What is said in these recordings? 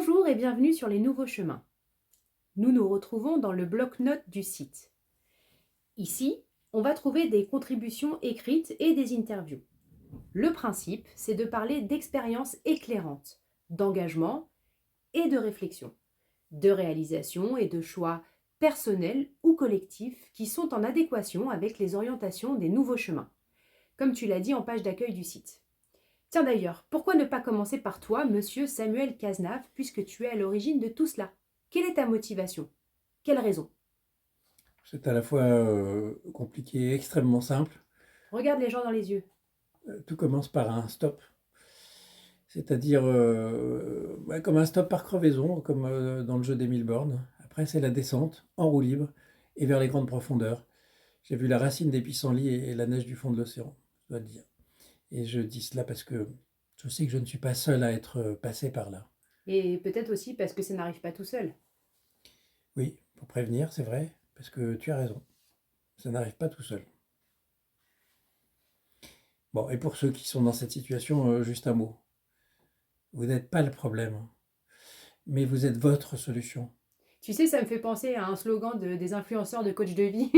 Bonjour et bienvenue sur les nouveaux chemins. Nous nous retrouvons dans le bloc-notes du site. Ici, on va trouver des contributions écrites et des interviews. Le principe, c'est de parler d'expériences éclairantes, d'engagement et de réflexion, de réalisation et de choix personnels ou collectifs qui sont en adéquation avec les orientations des nouveaux chemins, comme tu l'as dit en page d'accueil du site. Tiens d'ailleurs, pourquoi ne pas commencer par toi, monsieur Samuel Cazenave, puisque tu es à l'origine de tout cela? Quelle est ta motivation? Quelle raison? C'est à la fois compliqué et extrêmement simple. Regarde les gens dans les yeux. Tout commence par un stop, c'est-à-dire comme un stop par crevaison, comme dans le jeu des 1000 bornes. Après, c'est la descente en roue libre et vers les grandes profondeurs. J'ai vu la racine des pissenlits et la neige du fond de l'océan, je dois le dire. Et je dis cela parce que je sais que je ne suis pas seul à être passé par là. Et peut-être aussi parce que ça n'arrive pas tout seul. Oui, pour prévenir, c'est vrai, parce que tu as raison, ça n'arrive pas tout seul. Bon, et pour ceux qui sont dans cette situation, juste un mot. Vous n'êtes pas le problème, mais vous êtes votre solution. Tu sais, ça me fait penser à un slogan des influenceurs de coach de vie.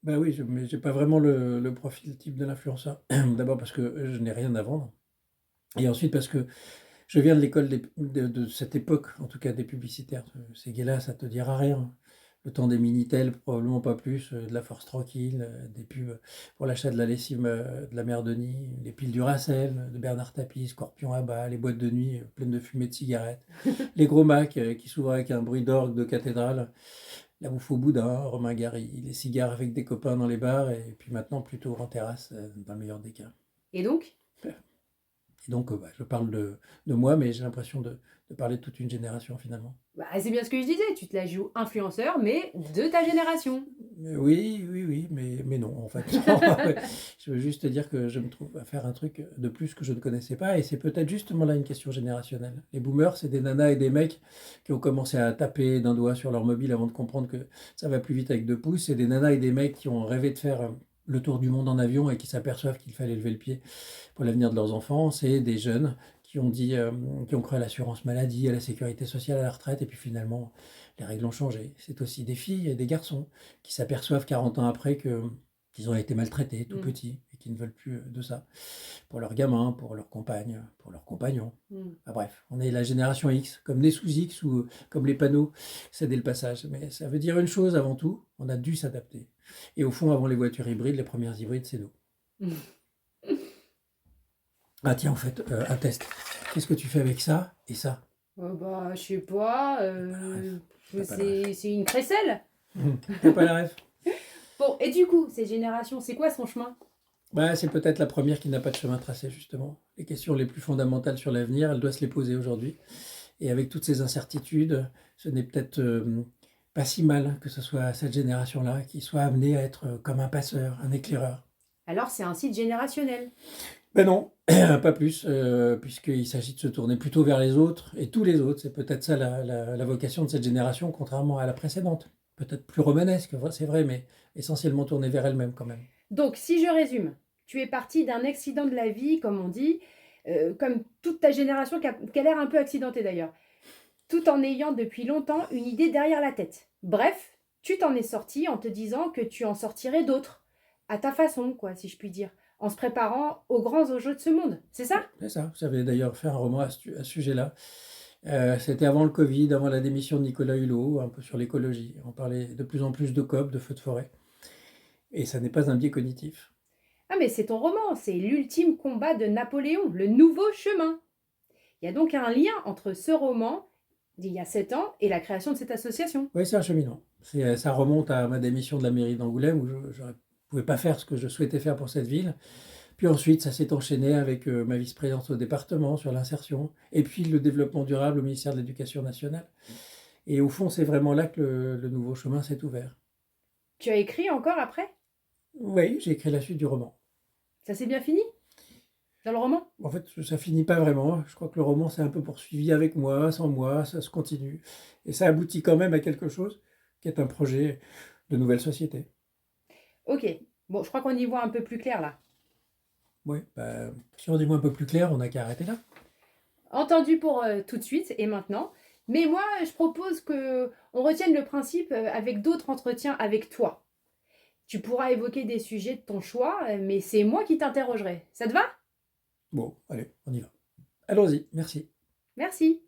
Ben oui, mais j'ai pas vraiment le profil type de l'influenceur. D'abord parce que je n'ai rien à vendre, et ensuite parce que je viens de l'école de cette époque, en tout cas des publicitaires. Ces gars-là, ça te dira rien. Le temps des Minitel, probablement pas plus, de la Force Tranquille, des pubs pour l'achat de la lessive de la mère Denis, les piles Duracell, de Bernard Tapie, Scorpion à bas, les boîtes de nuit pleines de fumée de cigarettes, les gros Macs qui s'ouvrent avec un bruit d'orgue de cathédrale, la bouffe au boudin, Romain Gary, les cigares avec des copains dans les bars, et puis maintenant plutôt en terrasse, dans le meilleur des cas. Et donc? Et donc, je parle de moi, mais j'ai l'impression de parler de toute une génération finalement. Bah, c'est bien ce que je disais, tu te la joues influenceur, mais de ta génération. Oui, oui, oui, mais non, en fait. Je veux juste te dire que je me trouve à faire un truc de plus que je ne connaissais pas, et c'est peut-être justement là une question générationnelle. Les boomers, c'est des nanas et des mecs qui ont commencé à taper d'un doigt sur leur mobile avant de comprendre que ça va plus vite avec 2 pouces. C'est des nanas et des mecs qui ont rêvé de faire le tour du monde en avion et qui s'aperçoivent qu'il fallait lever le pied pour l'avenir de leurs enfants. C'est des jeunes qui ont dit, qui ont cru à l'assurance maladie, à la sécurité sociale, à la retraite, et puis finalement, les règles ont changé. C'est aussi des filles et des garçons qui s'aperçoivent 40 ans après qu'ils ont été maltraités tout Mm. petits et qui ne veulent plus de ça pour leurs gamins, pour leurs compagnes, pour leurs compagnons. Mm. Ah, bref, on est la génération X, comme des sous X ou comme les panneaux, c'est dès le passage. Mais ça veut dire une chose avant tout, on a dû s'adapter. Et au fond, avant les voitures hybrides, les premières hybrides, c'est nous. Mm. Ah tiens, en fait, un test. Qu'est-ce que tu fais avec ça et ça? Oh bah, je sais pas, T'as pas la ref. T'as pas la c'est une crécelle. ref. T'as pas la ref. Bon, et du coup, cette génération, c'est quoi son chemin? Bah, c'est peut-être la première qui n'a pas de chemin tracé, justement. Les questions les plus fondamentales sur l'avenir, elle doit se les poser aujourd'hui. Et avec toutes ces incertitudes, ce n'est peut-être pas si mal que ce soit cette génération-là qui soit amenée à être comme un passeur, un éclaireur. Alors, c'est un site générationnel. Ben non, pas plus, puisqu'il s'agit de se tourner plutôt vers les autres, et tous les autres. C'est peut-être ça la vocation de cette génération, contrairement à la précédente. Peut-être plus romanesque, c'est vrai, mais essentiellement tournée vers elle-même quand même. Donc, si je résume, tu es parti d'un accident de la vie, comme on dit, comme toute ta génération qui a l'air un peu accidentée d'ailleurs, tout en ayant depuis longtemps une idée derrière la tête. Bref, tu t'en es sorti en te disant que tu en sortirais d'autres, à ta façon, quoi, si je puis dire, en se préparant aux grands enjeux de ce monde. C'est ça? C'est ça, j'avais d'ailleurs fait un roman à ce sujet-là. C'était avant le Covid, avant la démission de Nicolas Hulot, un peu sur l'écologie. On parlait de plus en plus de COP, de feux de forêt. Et ça n'est pas un biais cognitif. Ah, mais c'est ton roman, c'est l'ultime combat de Napoléon, le nouveau chemin. Il y a donc un lien entre ce roman d'il y a 7 ans et la création de cette association. Oui, c'est un cheminement. Ça remonte à ma démission de la mairie d'Angoulême, où je ne pouvais pas faire ce que je souhaitais faire pour cette ville. Puis ensuite, ça s'est enchaîné avec ma vice-présidence au département sur l'insertion, et puis le développement durable au ministère de l'Éducation nationale. Et au fond, c'est vraiment là que le nouveau chemin s'est ouvert. Tu as écrit encore après? Oui, j'ai écrit la suite du roman. Ça s'est bien fini dans le roman? En fait, ça finit pas vraiment. Je crois que le roman s'est un peu poursuivi avec moi, sans moi, ça se continue. Et ça aboutit quand même à quelque chose qui est un projet de nouvelle société. Ok, bon, je crois qu'on y voit un peu plus clair là. Oui, bah, si on dit un peu plus clair, on n'a qu'à arrêter là. Entendu pour tout de suite et maintenant. Mais moi, je propose que on retienne le principe avec d'autres entretiens avec toi. Tu pourras évoquer des sujets de ton choix, mais c'est moi qui t'interrogerai. Ça te va? Bon, allez, on y va. Allons-y, merci. Merci.